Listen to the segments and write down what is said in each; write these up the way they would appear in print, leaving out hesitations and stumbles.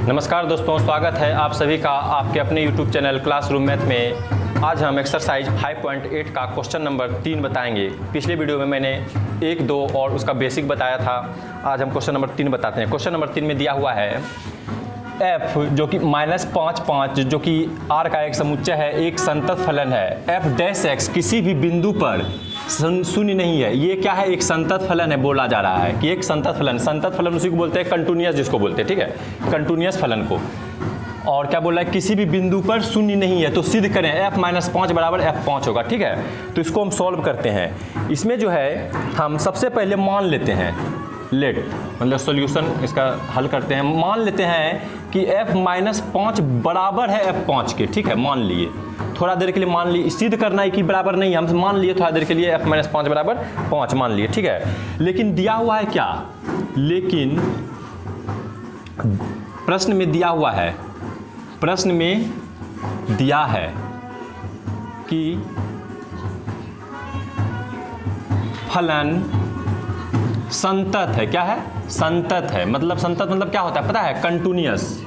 नमस्कार दोस्तों, स्वागत है आप सभी का आपके अपने YouTube चैनल क्लासरूम मैथ में। आज हम एक्सरसाइज 5.8 का क्वेश्चन नंबर 3 बताएंगे। पिछले वीडियो में मैंने 1, 2 और उसका बेसिक बताया था। आज हम क्वेश्चन नंबर 3 बताते हैं। क्वेश्चन नंबर 3 में दिया हुआ है f जो कि -5 जो कि r का एक समुच्चय है, एक संतत फलन है f डैश x किसी भी बिंदु पर शून्य नहीं है। ये क्या है? एक संतत फलन है। बोला जा रहा है कि एक संतत फलन उसी को बोलते हैं कंटिन्यूअस, जिसको बोलते हैं, ठीक है, कंटिन्यूअस फलन को। और क्या बोल रहा है? किसी भी बिंदु पर शून्य नहीं है। तो सिद्ध करें f -5 बराबर f5 होगा, ठीक है। तो इसको हम सॉल्व करते हैं। इसमें जो है हम सबसे पहले मान लेते हैं, लेट मतलब सॉल्यूशन इसका हल करते हैं। मान लेते हैं कि f -5 बराबर है f5 के, ठीक है, मान लिए। थोड़ा देर के लिए मान लिए, सिद्ध करना है कि बराबर नहीं, हम मान लिए थोड़ा देर के लिए f -5 बराबर 5 मान लिए, ठीक है। लेकिन दिया हुआ है क्या? लेकिन प्रश्न में दिया हुआ है, प्रश्न में दिया है कि फलन संतत है। क्या है? संतत है। मतलब संतत मतलब क्या होता है पता है? कंटिन्यूअस,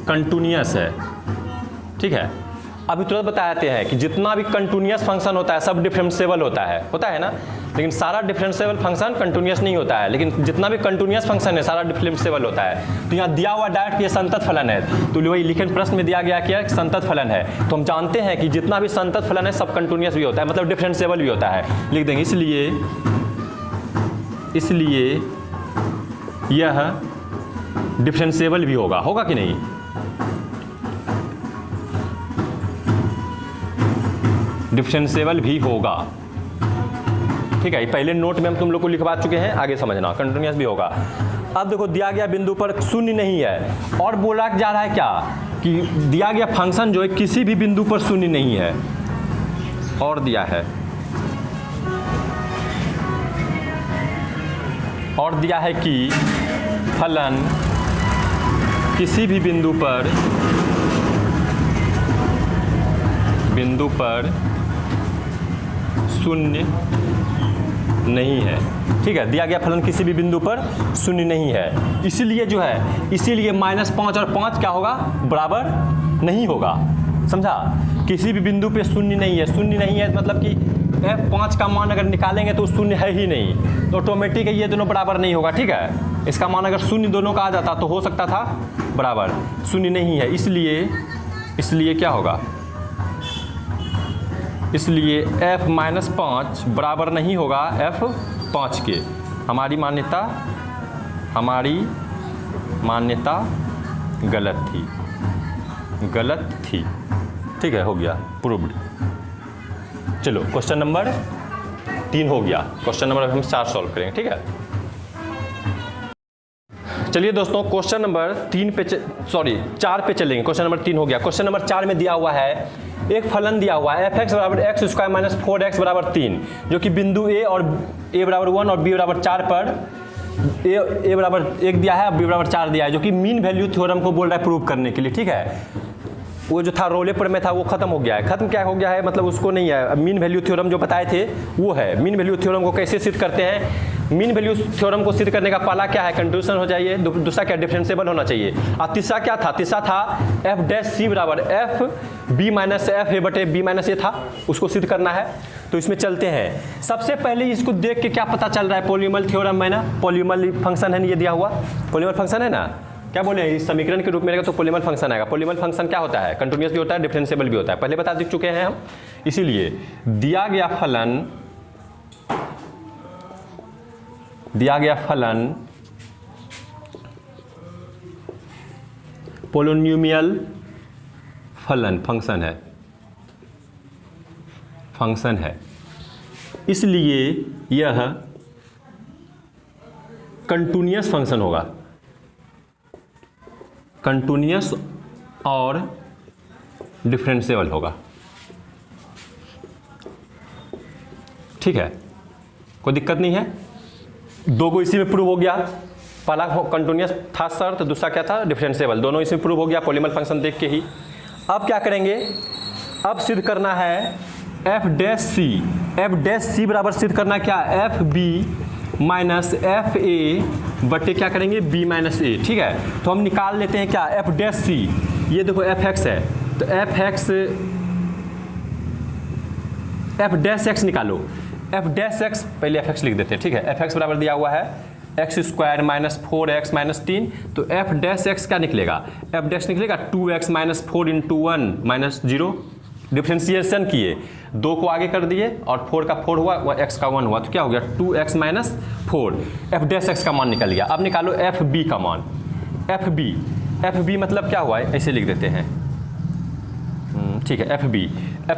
कंटिन्यूअस है, ठीक है। अभी तुरंत बताते हैं कि जितना भी कंटिन्यूअस फंक्शन होता है सब डिफरेंशिएबल होता है ना। लेकिन सारा डिफरेंशिएबल फंक्शन कंटिन्यूअस नहीं होता है, लेकिन जितना भी कंटिन्यूअस फंक्शन है सारा डिफरेंशिएबल होता है। तो यहाँ दिया हुआ डायरेक्ट ये संतत फलन है, तो वही लिखित प्रश्न में दिया गया कि संतत फलन है। तो हम जानते हैं कि जितना भी संतत फलन है सब कंटिन्यूअस भी होता है, मतलब डिफरेंशिएबल भी होता है। लिख देंगे इसलिए यह डिफरेंशिएबल भी होगा कि नहीं? डिफरेंशिएबल भी होगा, ठीक है। पहले नोट में हम तुम लोग को लिखवा चुके हैं, आगे समझना। कंटिन्यूअस भी होगा। अब देखो दिया गया बिंदु पर शून्य नहीं है और बोला जा रहा है क्या कि दिया गया फंक्शन जो है किसी भी बिंदु पर शून्य नहीं है। और दिया है कि फलन किसी भी बिंदु पर शून्य नहीं है, ठीक है। दिया गया फलन किसी भी बिंदु पर शून्य नहीं है, इसीलिए जो है, इसीलिए -5 और 5 क्या होगा? बराबर नहीं होगा। समझा? किसी भी बिंदु पे शून्य नहीं है। शून्य नहीं है मतलब कि f5 का मान अगर निकालेंगे तो शून्य है ही नहीं, तो ऑटोमेटिक ये दोनों बराबर नहीं होगा, ठीक है। इसका मान अगर शून्य दोनों का आ जाता तो हो सकता था बराबर, शून्य नहीं है। इसलिए क्या होगा? इसलिए f -5 बराबर नहीं होगा f5 के। हमारी मान्यता गलत थी, ठीक है। हो गया, प्रूव्ड। चलो क्वेश्चन नंबर 3 हो गया। क्वेश्चन नंबर हम 4 सॉल्व करेंगे, ठीक है। चलिए दोस्तों क्वेश्चन नंबर 4 पे चलेंगे। क्वेश्चन नंबर 3 हो गया। क्वेश्चन नंबर 4 में दिया हुआ है एक फलन दिया हुआ है f(x) बराबर x² - 4x बराबर 3, जो कि बिंदु a बराबर 1 और b बराबर 4 पर a बराबर 1 दिया है और b बराबर 4 दिया है, जो कि मीन वैल्यू थ्योरम को बोल रहा है प्रूव करने के लिए, ठीक है। वो जो था रोले पर में था वो खत्म हो गया है। खत्म क्या हो गया है मतलब उसको नहीं है। मीन वैल्यू थ्योरम जो बताए थे वो है। मीन वैल्यू थ्योरम को कैसे सिद्ध करते हैं? मीन वैल्यू थ्योरम को सिद्ध करने का पहला क्या है? कंट्रीब्यूशन हो चाहिए। दूसरा क्या? डिफरेंशिएबल होना चाहिए। और तीसरा क्या था? तीसरा था f डैश c बराबर f b minus f a बटे b माइनस a था, उसको सिद्ध करना है। तो इसमें चलते हैं। सबसे पहले इसको देख के क्या पता चल रहा है? पॉलीनोमियल थ्योरम है ना, पॉलीनोमियल फंक्शन है, ये दिया हुआ पॉलीनोमियल फंक्शन है ना। क्या बोले? इस समीकरण के रूप में रहेगा तो पॉलीनोमियल फंक्शन आएगा। पॉलीनोमियल फंक्शन क्या होता है? कंटिन्यूअस भी होता है, डिफरेंशिएबल भी होता है, पहले बता चुके हैं हम। इसीलिए दिया गया फलन पॉलीनोमियल फंक्शन है, इसलिए यह कंटिन्यूअस फंक्शन होगा। कंटिन्यूअस और डिफरेंशिएबल होगा, ठीक है। कोई दिक्कत नहीं है। दो को इसी में प्रूव हो गया। पहला कंटिन्यूअस था शर्त, दूसरा क्या था? डिफरेंशिएबल। दोनों इसमें प्रूव हो गया पॉलीनोमियल फंक्शन देख के ही। अब क्या करेंगे? अब सिद्ध करना है f डैश c बराबर सिद्ध करना क्या? f b minus F A बटे क्या करेंगे बी माइनस ए, ठीक है। तो हम निकाल लेते हैं क्या एफ डैश सी, ये देखो एफ एक्स है तो एफ डैश एक्स निकालो, एफ डैश एक्स पहले एफ एक्स लिख देते हैं, ठीक है। एफ एक्स बराबर दिया हुआ है x square minus 4x minus 3, तो एफ डैश एक्स क्या निकलेगा, एफ डैश निकलेगा 2x minus 4 into 1 minus 0। Differentiation किए, 2 को आगे कर दिए और 4 का 4 हुआ, x का 1 हुआ, तो क्या हो गया 2x minus 4। F dash x का मान निकल गया। अब निकालो एफ बी का मान, एफ बी मतलब क्या हुआ है, ऐसे लिख देते हैं, ठीक है। एफ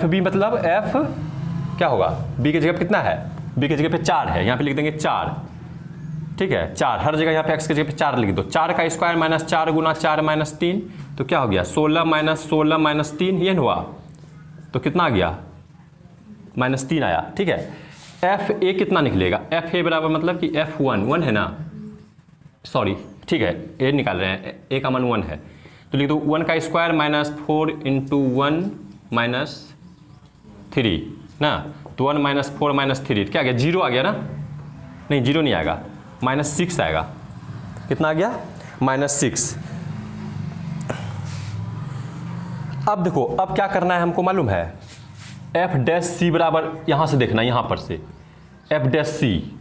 बी मतलब एफ क्या होगा, बी की जगह पे कितना है, बी की जगह पे 4 है, यहाँ पे लिख देंगे 4, ठीक है। 4 हर जगह यहाँ पे x की जगह पे 4 लिख दो। 4 का स्क्वायर माइनस 4 गुना 4 माइनस 3, तो क्या हो गया 16 माइनस 3, ये हुआ, तो कितना आ गया -3 आया, ठीक है। एफ ए कितना निकलेगा, एफ ए बराबर मतलब कि एफ 1 है ना, सॉरी, ठीक है, ए निकाल रहे हैं, ए का मान 1 है, तो लिख दो 1 का स्क्वायर माइनस 4 इंटू 1 माइनस 3 ना, तो 1 माइनस 4 माइनस 3 क्या आ गया, 0 आ गया ना, नहीं 0 नहीं आएगा, -6 आएगा। कितना आ गया -6। अब देखो, अब क्या करना है हमको मालूम है, एफ डैश सी बराबर यहाँ से देखना, यहाँ पर से एफ डैश सी,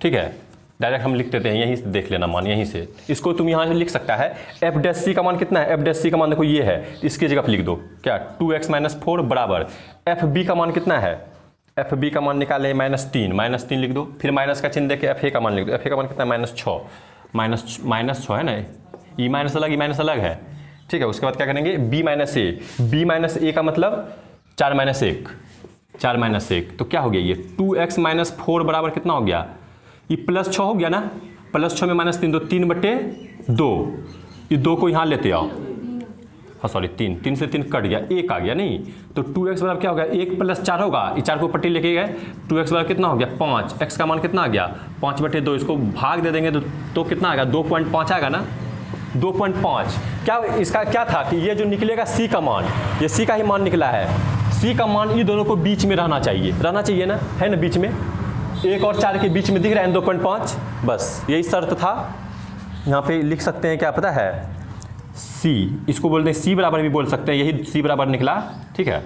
ठीक है, डायरेक्ट हम लिख देते हैं, यहीं से देख लेना मान, यहीं से इसको तुम यहाँ से लिख सकता है। एफ डैश सी का मान कितना है, एफ डैश सी का मान देखो ये है, इसकी जगह पर लिख दो क्या 2x माइनस 4 बराबर एफ बी का मान कितना है, एफ बी का मान निकाले -3 लिख दो, फिर माइनस का चिन्ह देके एफ ए का मान लिख दो, एफ ए का मान कितना है -6, -6 है ना, ई माइनस अलग है, ठीक है। उसके बाद क्या करेंगे बी माइनस ए का मतलब 4 माइनस 1, तो क्या हो गया ये 2x माइनस 4 बराबर कितना हो गया, ये +6 हो गया ना, +6 में -3 तो 3/2, ये 2 को यहाँ लेते आओ, हाँ सॉरी 3 से 3 कट गया, 1 आ गया, नहीं तो 2x बराबर क्या हो गया 1 + 4 होगा, ये 4 को पट्टी लेके गए, 2x बराबर कितना हो गया 5, x का मान कितना आ गया 5/2, इसको भाग दे देंगे तो कितना आएगा 2.5 आएगा ना, 2.5। क्या इसका क्या था कि ये जो निकलेगा c का मान, ये c का ही मान निकला है, c का मान ये दोनों को बीच में रहना चाहिए ना, है ना, बीच में 1 और 4 के बीच में दिख रहा है 2.5, बस यही शर्त था। यहाँ पे लिख सकते हैं क्या पता है c, इसको बोलते हैं c बराबर भी बोल सकते हैं, यही c बराबर निकला, ठीक है।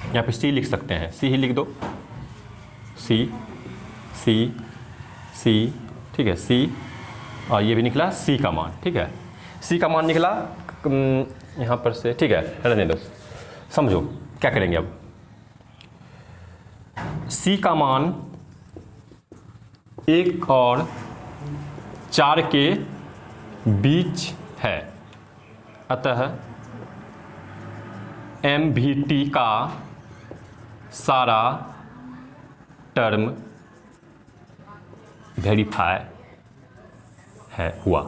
यहाँ पे c लिख सकते हैं, c ही लिख दो, c, ठीक है, c, और ये भी निकला c का मान, ठीक है, c का मान निकला यहाँ पर से, ठीक है, रहने दो, समझो क्या करेंगे अब। c का मान 1 और 4 के बीच है, अतः MVT का सारा टर्म वेरीफाई है हुआ,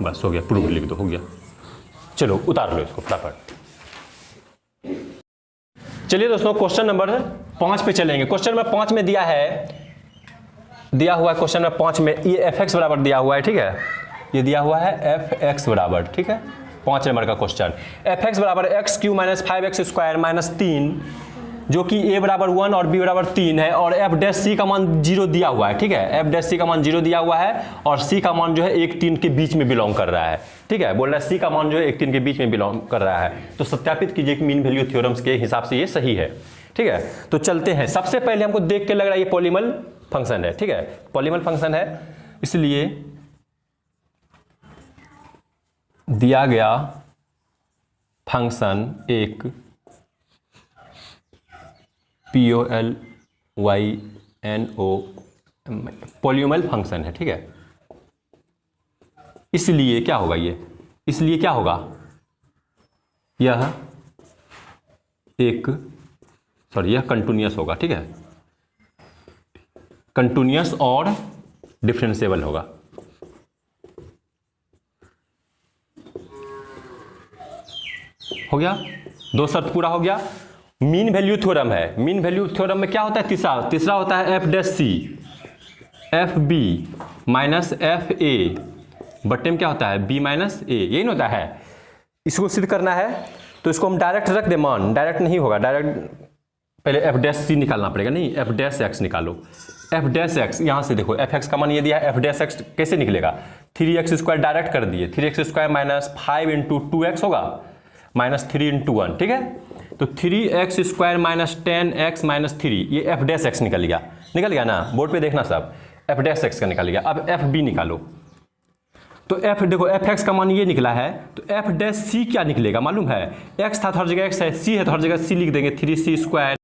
बस हो गया, प्रूफ लिख दो, हो गया। चलो उतार लो इसको फटाफट। चलिए दोस्तों क्वेश्चन नंबर 5 पे चलेंगे। क्वेश्चन नंबर 5 में दिया हुआ है क्वेश्चन नंबर 5 में ये एफ एक्स बराबर दिया हुआ है, ठीक है, ये दिया हुआ है एफ एक्स बराबर, ठीक है, 5 नंबर का क्वेश्चन, एफ एक्स बराबर x³ minus 5x square minus 3, जो कि a बराबर 1 और b बराबर 3 है, और एफ डैश सी का मान 0 दिया हुआ है, ठीक है, एफ डैश सी का मान 0 दिया हुआ है, और c का मान जो है 1-3 के बीच में बिलोंग कर रहा है, ठीक है, बोल रहा है c का मान जो है 1-3 के बीच में बिलोंग कर रहा है, तो सत्यापित कीजिए कि मीन वैल्यू थ्योरम्स के हिसाब से ये सही है, ठीक है। तो चलते हैं, सबसे पहले हमको देख के लग रहा है ये पॉलीमल फंक्शन है, ठीक है, पॉलीमल फंक्शन है, इसलिए दिया गया फंक्शन एक POLYNO पॉलीमल फंक्शन है, ठीक है, इसलिए क्या होगा यह कंटिन्यूअस होगा, ठीक है, कंटिन्यूअस और डिफरेंशिएबल होगा। हो गया, 2 शर्त पूरा हो गया। मीन वैल्यू थ्योरम है, मीन वैल्यू थ्योरम में क्या होता है, तीसरा होता है F dash C F B minus F A बट्टे में क्या होता है बी माइनस ए, यही ना होता है। इसको सिद्ध करना है तो इसको हम डायरेक्ट रख दे, मान डायरेक्ट नहीं होगा, डायरेक्ट पहले एफ डैश सी निकालना पड़ेगा, नहीं एफ डैश एक्स निकालो, एफ डैश एक्स, यहाँ से देखो एफ एक्स का मान ये दिया है, एफ डैश एक्स कैसे निकलेगा, 3x² डायरेक्ट कर दिए, 3x² माइनस 5 इंटू 2x होगा माइनस 3 इंटू 1, ठीक है। तो 3x² माइनस 10x माइनस 3, ये एफ डैश एक्स निकल गया ना, बोर्ड पे देखना सब, एफ डैश एक्स का निकल गया। अब एफ बी निकालो, तो एफ देखो एफ एक्स का मान ये निकला है, तो एफ डैश सी क्या निकलेगा मालूम है, एक्स था तो हर जगह एक्स है, सी है तो हर जगह सी लिख देंगे, 3c²।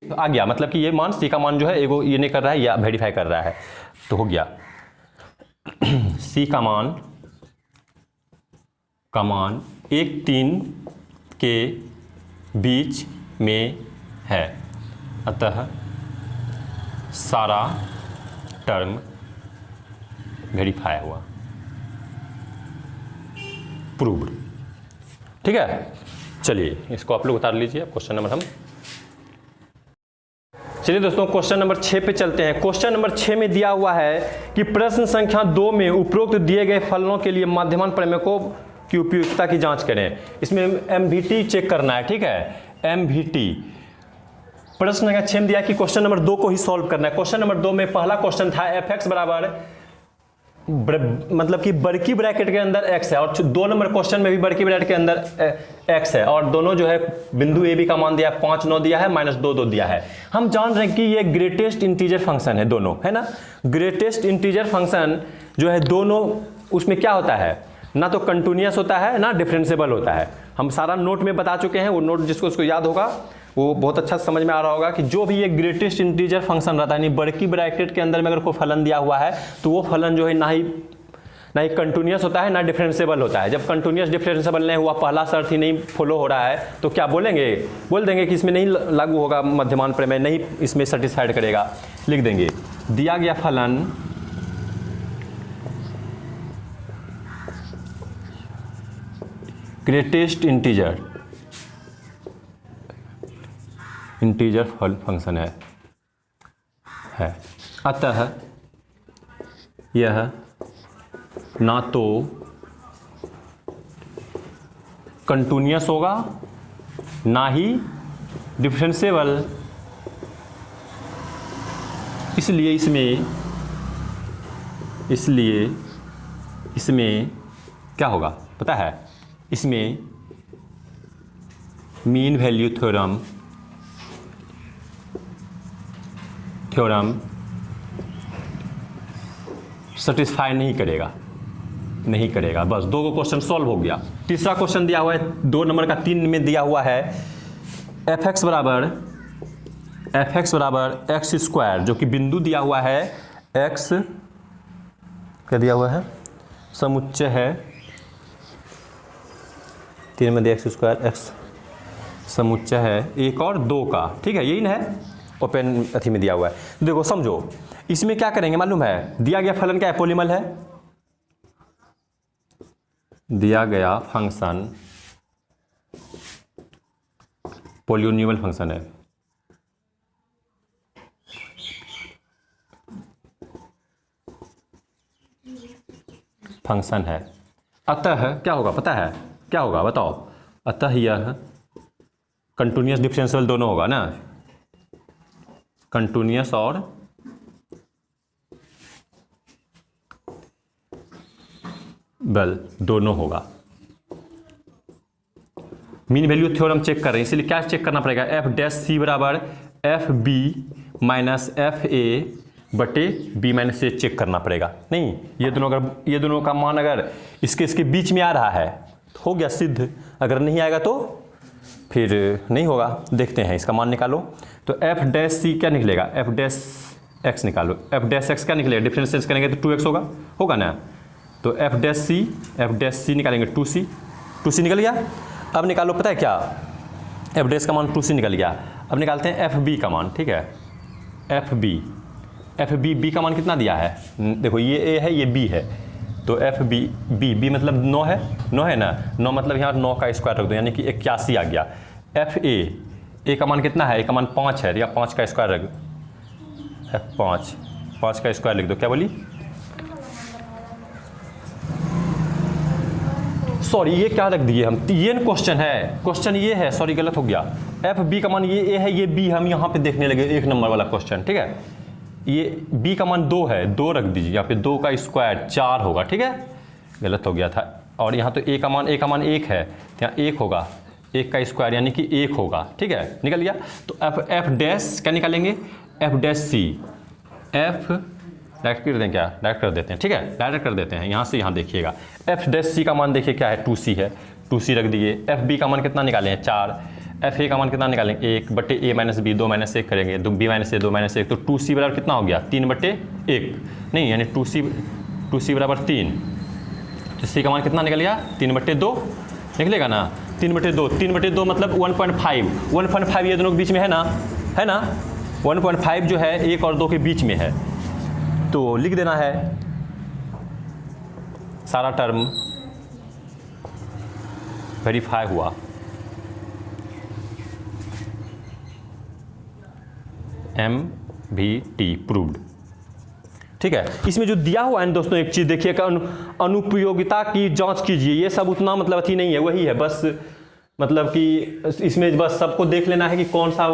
आ गया, मतलब कि ये मान सी का मान जो है एगो ये नहीं कर रहा है या वेरीफाई कर रहा है, तो हो गया सी का मान 1-3 के बीच में है, अतः सारा टर्म वेरीफाई हुआ, प्रूव्ड। ठीक है, चलिए इसको आप लोग उतार लीजिए। क्वेश्चन नंबर चलिए दोस्तों क्वेश्चन नंबर 6 पे चलते हैं। क्वेश्चन नंबर 6 में दिया हुआ है कि प्रश्न संख्या 2 में उपरोक्त दिए गए फलनों के लिए मध्यमान प्रमेयों की उपयुक्तता की जांच करें। इसमें एमवीटी चेक करना है, ठीक है, एमवीटी। प्रश्न संख्या 6 में दिया कि क्वेश्चन नंबर 2 को ही सॉल्व करना है। क्वेश्चन नंबर 2 में पहला क्वेश्चन था एफ एक्स बराबर मतलब कि बड़की ब्रैकेट के अंदर x है, और 2 नंबर क्वेश्चन में भी बड़की ब्रैकेट के अंदर x है, और दोनों जो है बिंदु a b का मान दिया है 5 9 दिया है, -2 2 दिया है। हम जान रहे हैं कि ये ग्रेटेस्ट इंटीजर फंक्शन है दोनों, है ना। ग्रेटेस्ट इंटीजर फंक्शन जो है दोनों, उसमें क्या होता है, ना तो कंटिन्यूअस होता है ना डिफरेंशिएबल होता है। हम सारा नोट में बता चुके हैं, वो नोट जिसको उसको याद होगा वो बहुत अच्छा समझ में आ रहा होगा कि जो भी ये ग्रेटेस्ट इंटीजर फंक्शन रहता है, यानी बड़की ब्रैकेट के अंदर में अगर कोई फलन दिया हुआ है तो वो फलन जो है ना ही कंटिन्यूअस होता है ना डिफरेंशिएबल होता है। जब कंटिन्यूअस डिफरेंशिएबल नहीं हुआ, पहला शर्त ही नहीं फॉलो हो रहा है, तो क्या बोलेंगे, बोल देंगे कि इसमें नहीं लागू होगा मध्यमान प्रमेय, नहीं इसमें सेटिस्फाइड करेगा। लिख देंगे दिया गया फलन ग्रेटेस्ट इंटीजर फंक्शन है। अतः यह ना तो कंटिन्यूअस होगा ना ही डिफरेंशिएबल, इसलिए इसमें क्या होगा पता है, इसमें मीन वैल्यू थ्योरम सेटिस्फाई नहीं करेगा। बस 2 को क्वेश्चन सॉल्व हो गया। तीसरा क्वेश्चन दिया हुआ है 2 नंबर का 3 में दिया हुआ है एफ एक्स बराबर एक्स स्क्वायर, जो कि बिंदु दिया हुआ है एक्स, क्या दिया हुआ है, समुच्चय है 3 में दिया एक्स स्क्वायर, एक्स समुच्चय है 1 और 2 का, ठीक है, यही ना है, ओपन अथी में दिया हुआ है। देखो समझो, इसमें क्या करेंगे मालूम है, दिया गया फलन क्या है, पॉलीमल है, दिया गया फंक्शन पॉलिनोमियल फंक्शन है, अतः क्या होगा पता है, क्या होगा बताओ, अतः यह कंटिन्यूअस डिफरेंशियल दोनों होगा ना, कंटिन्यूअस और बल दोनों होगा। मीन वैल्यू थ्योरम चेक कर रहे हैं, इसलिए क्या चेक करना पड़ेगा, एफ डैश सी बराबर F B minus F A बटे बी माइनस ए चेक करना पड़ेगा। नहीं, ये दोनों का मान अगर इसके बीच में आ रहा है तो हो गया सिद्ध, अगर नहीं आएगा तो फिर नहीं होगा। देखते हैं, इसका मान निकालो, तो एफ डैश सी क्या निकलेगा, एफ डैश एक्स निकालो, एफ डैश एक्स क्या निकलेगा, डिफरेंशिएट करेंगे तो 2x होगा ना, तो एफ डैश सी निकालेंगे 2c निकल गया। अब निकालो पता है क्या, एफ डैश का मान 2c निकल गया, अब निकालते हैं एफ बी का मान, ठीक है, एफ बी का मान कितना दिया है, देखो ये ए है ये बी है, तो एफ बी मतलब 9 है ना, 9 मतलब यहाँ 9 का स्क्वायर रख दो, यानी कि 81 आ गया। एफ ए का मान कितना है, ए का मान 5 है, या 5 का स्क्वायर रख दो, एफ 5 का स्क्वायर लिख दो, क्या बोली, सॉरी ये क्या रख दिए हम, ये क्वेश्चन ये है, सॉरी गलत हो गया, एफ बी का मान ये ए है ये बी, हम यहाँ पे देखने लगे 1 नंबर वाला क्वेश्चन, ठीक है, ये बी का मान 2 है, 2 रख दीजिए, यहाँ पे 2 का स्क्वायर 4 होगा, ठीक है, गलत हो गया था। और यहाँ तो ए का मान 1 है, तो यहाँ 1 होगा, 1 का स्क्वायर यानी कि 1 होगा, ठीक है, निकल गया। तो एफ डैश क्या निकालेंगे, F dash C, F direct कर दें, क्या डायरेक्ट कर देते हैं, ठीक है, डायरेक्ट कर देते हैं, यहाँ से यहाँ देखिएगा, एफ डैश सी का मान देखिए क्या है, 2c है, 2c रख दिए। एफ बी का मान कितना निकालें, 4, एफ ए का मान कितना निकालेंगे, 1 बटे ए माइनस बी, 2 माइनस 1 करेंगे, बी माइनस ए 2 माइनस 1, तो 2c बराबर कितना हो गया, 3 बटे 1, नहीं यानी 2c बराबर 3, तो c का मान कितना निकल गया, 3 बटे 2 निकलेगा ना, 3 बटे 2 मतलब 1.5 ये दोनों के बीच में है ना 1.5 जो है 1 और 2 के बीच में है, तो लिख देना है सारा टर्म वेरीफाई हुआ। MVT प्रूव्ड, ठीक है। इसमें जो दिया हुआ है दोस्तों, एक चीज देखिए, अनुपयोगिता की जांच कीजिए, ये सब उतना मतलब अथी नहीं है, वही है बस, मतलब कि इसमें बस सबको देख लेना है कि कौन सा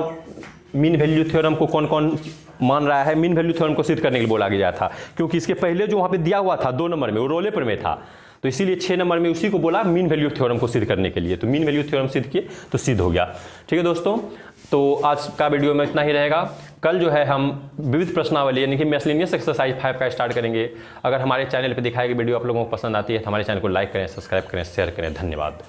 मीन वैल्यू थ्योरम को कौन कौन मान रहा है मीन वैल्यू थ्योरम को सिद्ध करने के लिए बोला गया था, क्योंकि इसके पहले जो वहाँ पे दिया हुआ था 2 नंबर में वो रोल पेपर में था, तो इसीलिए 6 नंबर में उसी को बोला मीन वैल्यू थ्योरम को सिद्ध करने के लिए। तो मीन वैल्यू थ्योरम सिद्ध किए तो सिद्ध हो गया। ठीक है दोस्तों, तो आज का वीडियो में इतना ही रहेगा। कल जो है हम विविध प्रश्नावली यानी कि मिसलेनियस एक्सरसाइज 5 का स्टार्ट करेंगे। अगर हमारे चैनल पर दिखाई गई वीडियो आप लोगों को पसंद आती है तो हमारे चैनल को लाइक करें, सब्सक्राइब करें, शेयर करें। धन्यवाद।